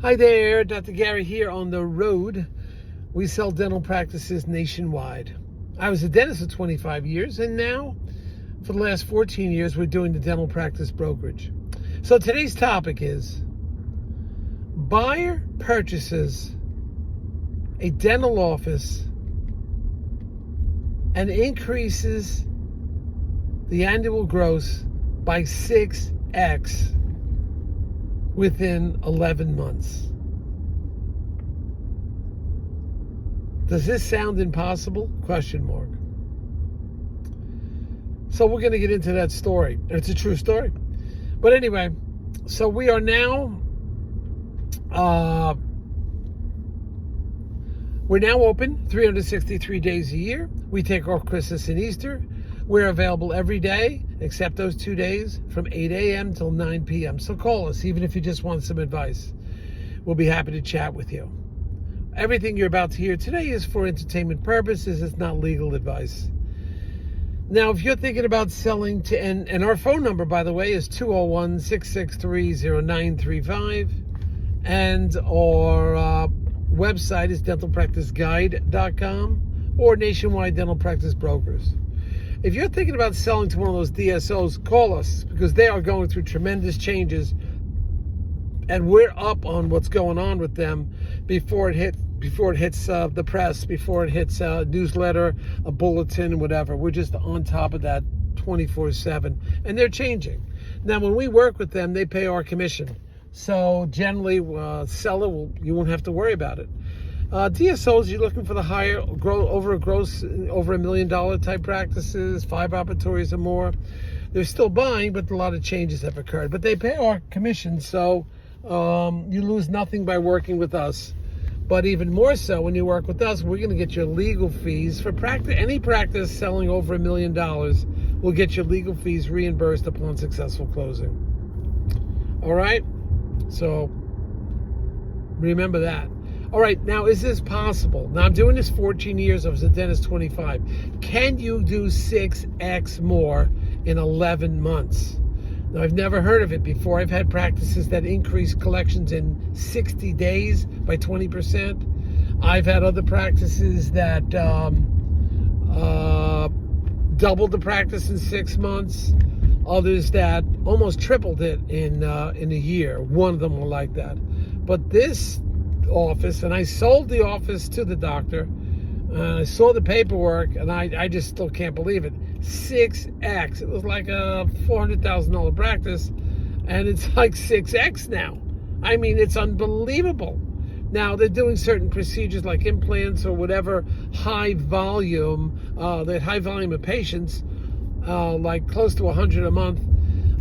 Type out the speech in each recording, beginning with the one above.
Hi there, Dr. Gary here on the road. We sell dental practices nationwide. I was a dentist for 25 years, and now for the last 14 years, we're doing the dental practice brokerage. So today's topic is buyer purchases a dental office and increases the annual gross by 6x within 11 months. Does this sound impossible? Question mark. So we're going to get into that story. It's a true story. But anyway, so we are now we're now open 363 days a year. We take off Christmas and Easter. We're available every day except those 2 days from 8 a.m. till 9 p.m. So call us, even if you just want some advice. We'll be happy to chat with you. Everything you're about to hear today is for entertainment purposes. It's not legal advice. Now, if you're thinking about selling to, and our phone number, by the way, is 201-663-0935. And our website is dentalpracticeguide.com or Nationwide Dental Practice Brokers. If you're thinking about selling to one of those DSOs, call us, because they are going through tremendous changes, and we're up on what's going on with them before it hits the press, before it hits a newsletter, a bulletin, whatever. We're just on top of that 24/7, and they're changing. Now, when we work with them, they pay our commission. So generally, seller, you won't have to worry about it. DSOs, you're looking for the higher, over $1 million type practices, 5 operatories or more. They're still buying, but a lot of changes have occurred. But they pay our commission, so you lose nothing by working with us. But even more so, when you work with us, we're going to get your legal fees for any practice selling over $1 million. We'll get your legal fees reimbursed upon successful closing. All right? So remember that. All right, now, is this possible? Now, I'm doing this 14 years. I was a dentist 25. Can you do 6x more in 11 months? Now, I've never heard of it before. I've had practices that increase collections in 60 days by 20%. I've had other practices that doubled the practice in 6 months. Others that almost tripled it in a year. One of them were like that. But this office, and I sold the office to the doctor, and I saw the paperwork, and I just still can't believe it. 6x. It was like a $400,000 practice, and it's like 6x now. I mean, it's unbelievable. Now, they're doing certain procedures like implants or whatever, high volume of patients, like close to 100 a month.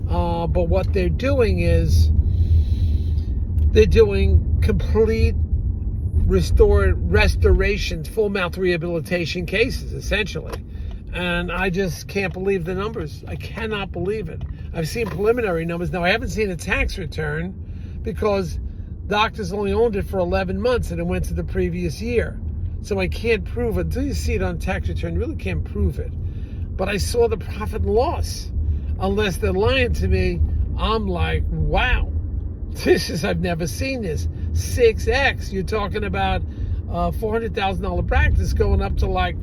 But what they're doing is they're doing complete restorations, full mouth rehabilitation cases, essentially. And I just can't believe the numbers. I cannot believe it. I've seen preliminary numbers. Now, I haven't seen a tax return because doctors only owned it for 11 months and it went to the previous year. So I can't prove it. Until you see it on tax return, you really can't prove it. But I saw the profit and loss. Unless they're lying to me, I'm like, wow. I've never seen this. 6x. You're talking about $400,000 practice going up to like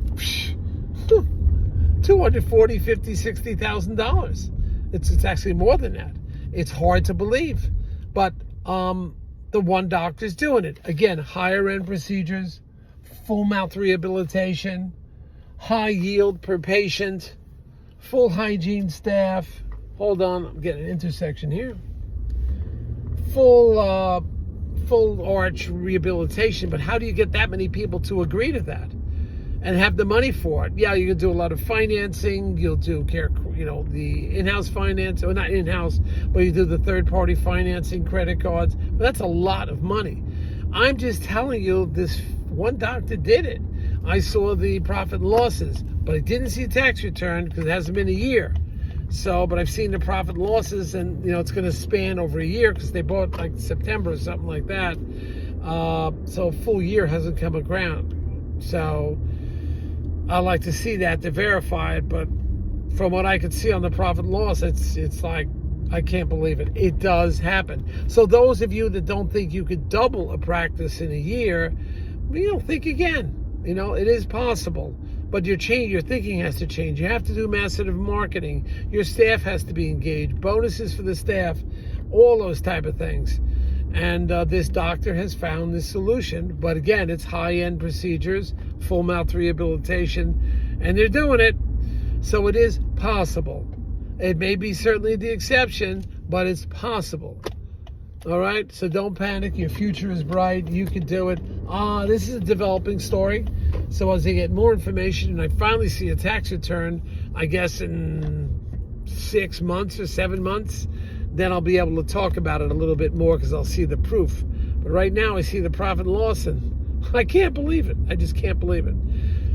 $240,000, $50,000, $60,000. It's actually more than that. It's hard to believe, but the one doctor's doing it. Again, higher end procedures, full mouth rehabilitation, high yield per patient, full hygiene staff. Hold on, I'm getting an intersection here. Full arch rehabilitation, but how do you get that many people to agree to that and have the money for it? Yeah, you can do a lot of financing. You'll do the in-house finance, or not in-house, but you do the third-party financing, credit cards. But that's a lot of money. I'm just telling you, this one doctor did it. I saw the profit and losses, but I didn't see a tax return because it hasn't been a year. So, but I've seen the profit and losses, and it's going to span over a year because they bought like September or something like that. So a full year hasn't come around. So I like to see that to verify it. But from what I could see on the profit and loss, it's like I can't believe it. It does happen. So those of you that don't think you could double a practice in a year, think again. It is possible. But your thinking has to change. You have to do massive marketing. Your staff has to be engaged. Bonuses for the staff. All those type of things. And this doctor has found this solution. But again, it's high-end procedures, full mouth rehabilitation. And they're doing it. So it is possible. It may be certainly the exception, but it's possible. All right? So don't panic. Your future is bright. You can do it. This is a developing story. So as I get more information and I finally see a tax return, I guess in 6 months or 7 months, then I'll be able to talk about it a little bit more because I'll see the proof. But right now I see the profit and loss, and I can't believe it. I just can't believe it.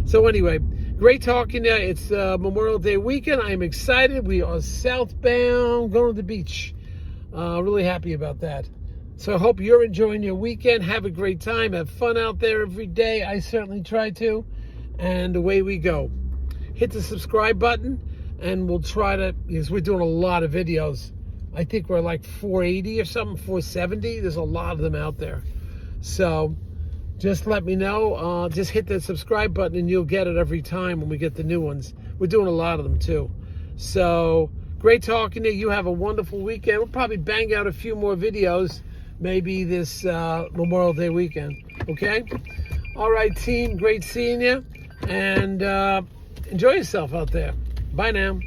So anyway, great talking to you. It's Memorial Day weekend. I'm excited. We are southbound, going to the beach. Really happy about that. So I hope you're enjoying your weekend. Have a great time. Have fun out there every day. I certainly try to. And away we go. Hit the subscribe button, and we'll try to, because we're doing a lot of videos. I think we're like 480 or something, 470. There's a lot of them out there. So just let me know. Just hit that subscribe button and you'll get it every time when we get the new ones. We're doing a lot of them too. So great talking to you. You have a wonderful weekend. We'll probably bang out a few more videos maybe this Memorial Day weekend. Okay? All right, team. Great seeing you. And enjoy yourself out there. Bye now.